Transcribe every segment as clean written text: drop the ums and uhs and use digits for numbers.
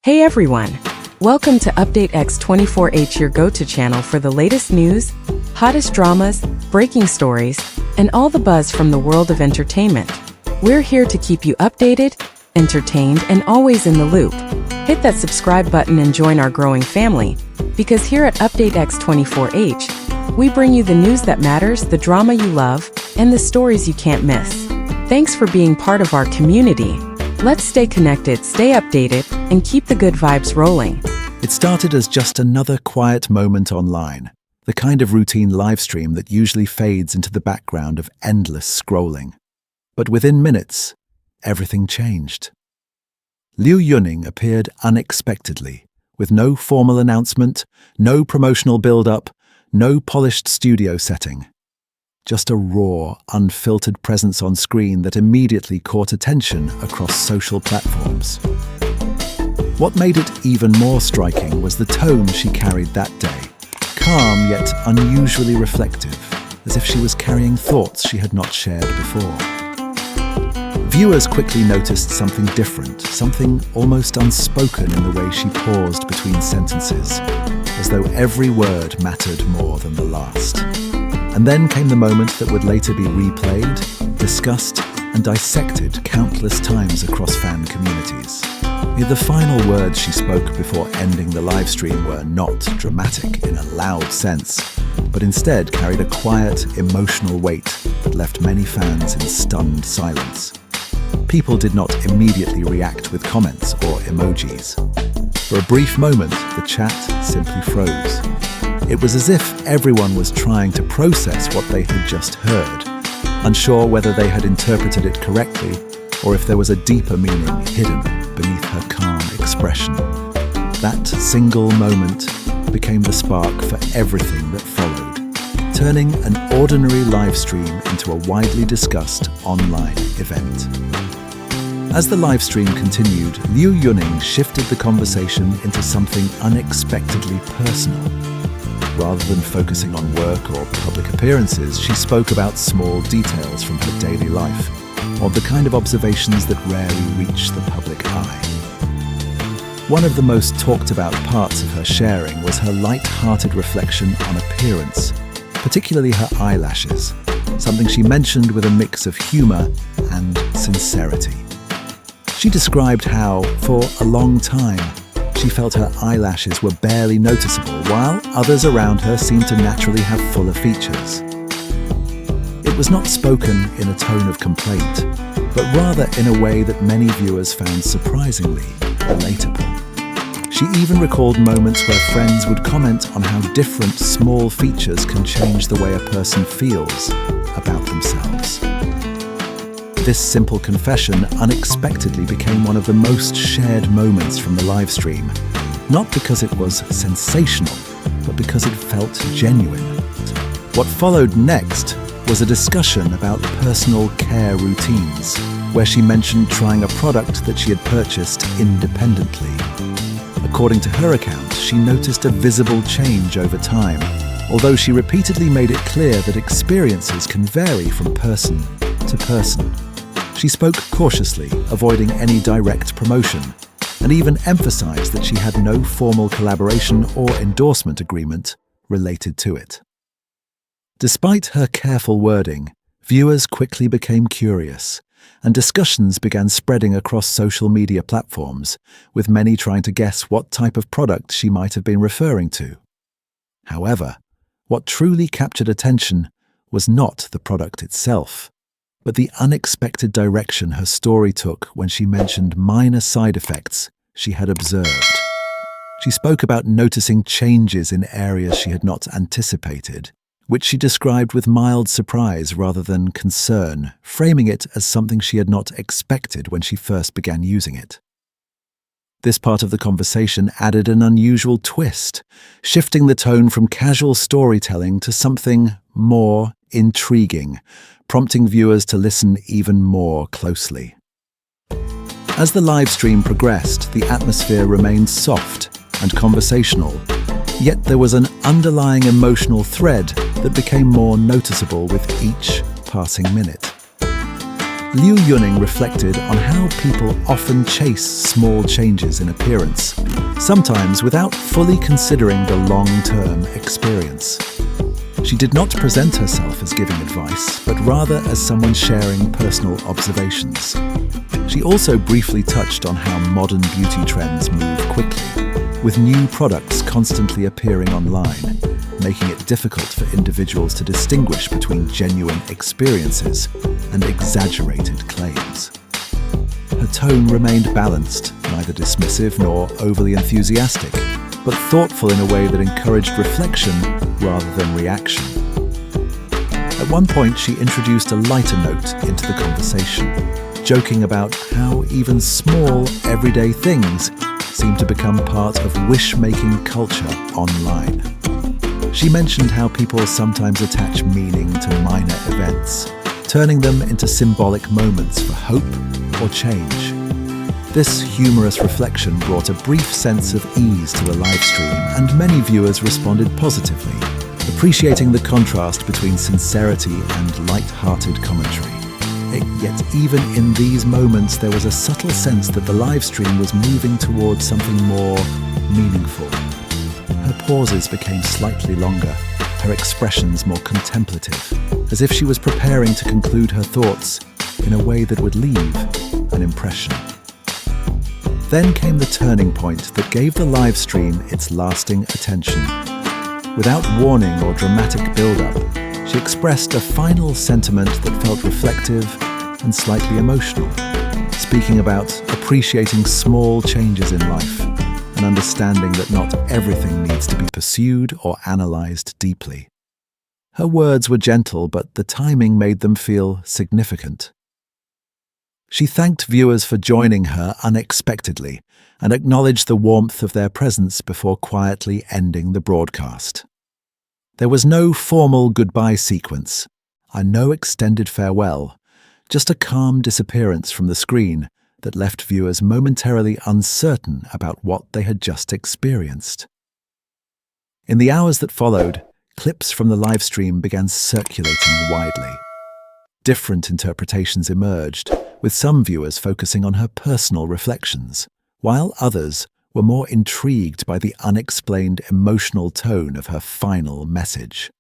Hey everyone! Welcome to Update X24H, your go-to channel for the latest news, hottest dramas, breaking stories, and all the buzz from the world of entertainment. We're here to keep you updated, entertained, and always in the loop. Hit that subscribe button and join our growing family, because here at Update X24H, we bring you the news that matters, the drama you love, and the stories you can't miss. Thanks for being part of our community. Let's stay connected, stay updated, and keep the good vibes rolling. It started as just another quiet moment online, the kind of routine livestream that usually fades into the background of endless scrolling. But within minutes, everything changed. Liu Yunning appeared unexpectedly, with no formal announcement, no promotional build-up, no polished studio setting. Just a raw, unfiltered presence on screen that immediately caught attention across social platforms. What made it even more striking was the tone she carried that day, calm yet unusually reflective, as if she was carrying thoughts she had not shared before. Viewers quickly noticed something different, something almost unspoken in the way she paused between sentences, as though every word mattered more than the last. And then came the moment that would later be replayed, discussed, and dissected countless times across fan communities. The final words she spoke before ending the livestream were not dramatic in a loud sense, but instead carried a quiet, emotional weight that left many fans in stunned silence. People did not immediately react with comments or emojis. For a brief moment, the chat simply froze. It was as if everyone was trying to process what they had just heard, unsure whether they had interpreted it correctly or if there was a deeper meaning hidden beneath her calm expression. That single moment became the spark for everything that followed, turning an ordinary live stream into a widely discussed online event. As the live stream continued, Liu Yunning shifted the conversation into something unexpectedly personal. Rather than focusing on work or public appearances, she spoke about small details from her daily life, or the kind of observations that rarely reach the public eye. One of the most talked about parts of her sharing was her light-hearted reflection on appearance, particularly her eyelashes, something she mentioned with a mix of humor and sincerity. She described how, for a long time, she felt her eyelashes were barely noticeable, while others around her seemed to naturally have fuller features. It was not spoken in a tone of complaint, but rather in a way that many viewers found surprisingly relatable. She even recalled moments where friends would comment on how different small features can change the way a person feels about themselves. This simple confession unexpectedly became one of the most shared moments from the live stream, not because it was sensational, but because it felt genuine. What followed next was a discussion about personal care routines, where she mentioned trying a product that she had purchased independently. According to her account, she noticed a visible change over time, although she repeatedly made it clear that experiences can vary from person to person. She spoke cautiously, avoiding any direct promotion, and even emphasized that she had no formal collaboration or endorsement agreement related to it. Despite her careful wording, viewers quickly became curious, and discussions began spreading across social media platforms, with many trying to guess what type of product she might have been referring to. However, what truly captured attention was not the product itself, but the unexpected direction her story took when she mentioned minor side effects she had observed. She spoke about noticing changes in areas she had not anticipated, which she described with mild surprise rather than concern, framing it as something she had not expected when she first began using it. This part of the conversation added an unusual twist, shifting the tone from casual storytelling to something more intriguing, prompting viewers to listen even more closely. As the live stream progressed, the atmosphere remained soft and conversational, yet there was an underlying emotional thread that became more noticeable with each passing minute. Liu Yunning reflected on how people often chase small changes in appearance, sometimes without fully considering the long-term experience. She did not present herself as giving advice, but rather as someone sharing personal observations. She also briefly touched on how modern beauty trends move quickly, with new products constantly appearing online, making it difficult for individuals to distinguish between genuine experiences and exaggerated claims. Her tone remained balanced, neither dismissive nor overly enthusiastic, but thoughtful in a way that encouraged reflection rather than reaction. At one point, she introduced a lighter note into the conversation, joking about how even small, everyday things seem to become part of wish-making culture online. She mentioned how people sometimes attach meaning to minor events, turning them into symbolic moments for hope or change. This humorous reflection brought a brief sense of ease to the live stream, and many viewers responded positively, appreciating the contrast between sincerity and light-hearted commentary. Yet even in these moments, there was a subtle sense that the live stream was moving towards something more meaningful. Her pauses became slightly longer, her expressions more contemplative, as if she was preparing to conclude her thoughts in a way that would leave an impression. Then came the turning point that gave the live stream its lasting attention. Without warning or dramatic build-up, she expressed a final sentiment that felt reflective and slightly emotional, speaking about appreciating small changes in life and understanding that not everything needs to be pursued or analyzed deeply. Her words were gentle, but the timing made them feel significant. She thanked viewers for joining her unexpectedly and acknowledged the warmth of their presence before quietly ending the broadcast. There was no formal goodbye sequence, and no extended farewell, just a calm disappearance from the screen that left viewers momentarily uncertain about what they had just experienced. In the hours that followed, clips from the live stream began circulating widely. Different interpretations emerged, with some viewers focusing on her personal reflections, while others were more intrigued by the unexplained emotional tone of her final message.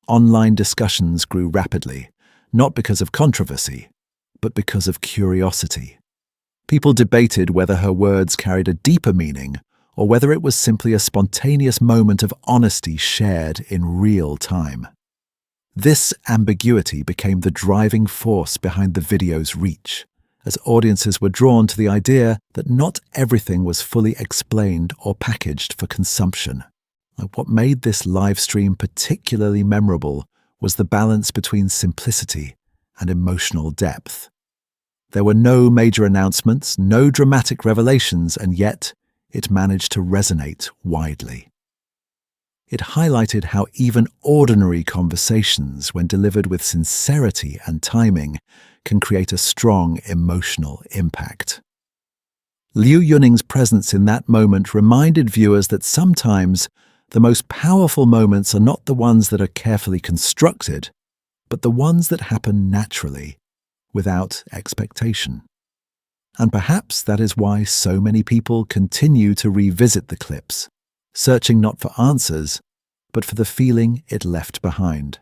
Online discussions grew rapidly, not because of controversy, but because of curiosity. People debated whether her words carried a deeper meaning or whether it was simply a spontaneous moment of honesty shared in real time. This ambiguity became the driving force behind the video's reach, as audiences were drawn to the idea that not everything was fully explained or packaged for consumption. What made this live stream particularly memorable was the balance between simplicity and emotional depth. There were no major announcements, no dramatic revelations, and yet it managed to resonate widely. It highlighted how even ordinary conversations, when delivered with sincerity and timing, can create a strong emotional impact. Liu Yunning's presence in that moment reminded viewers that sometimes the most powerful moments are not the ones that are carefully constructed, but the ones that happen naturally, without expectation. And perhaps that is why so many people continue to revisit the clips, searching not for answers, but for the feeling it left behind.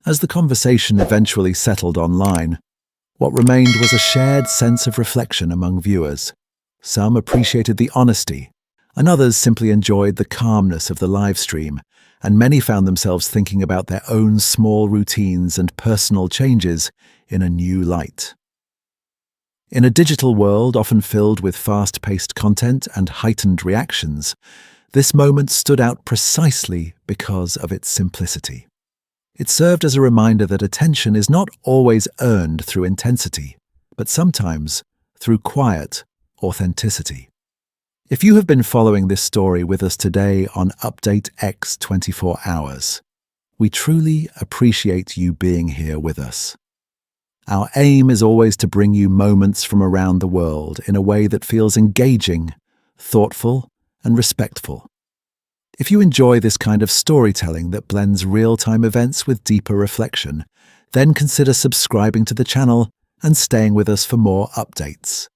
As the conversation eventually settled online, what remained was a shared sense of reflection among viewers. Some appreciated the honesty, and others simply enjoyed the calmness of the live stream, and many found themselves thinking about their own small routines and personal changes in a new light. In a digital world often filled with fast-paced content and heightened reactions, this moment stood out precisely because of its simplicity. It served as a reminder that attention is not always earned through intensity, but sometimes through quiet authenticity. If you have been following this story with us today on Update X 24 Hours, we truly appreciate you being here with us. Our aim is always to bring you moments from around the world in a way that feels engaging, thoughtful, and respectful. If you enjoy this kind of storytelling that blends real-time events with deeper reflection, then consider subscribing to the channel and staying with us for more updates.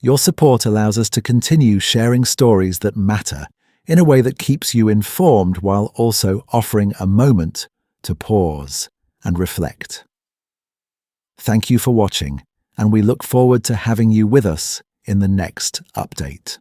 Your support allows us to continue sharing stories that matter in a way that keeps you informed while also offering a moment to pause and reflect. Thank you for watching, and we look forward to having you with us in the next update.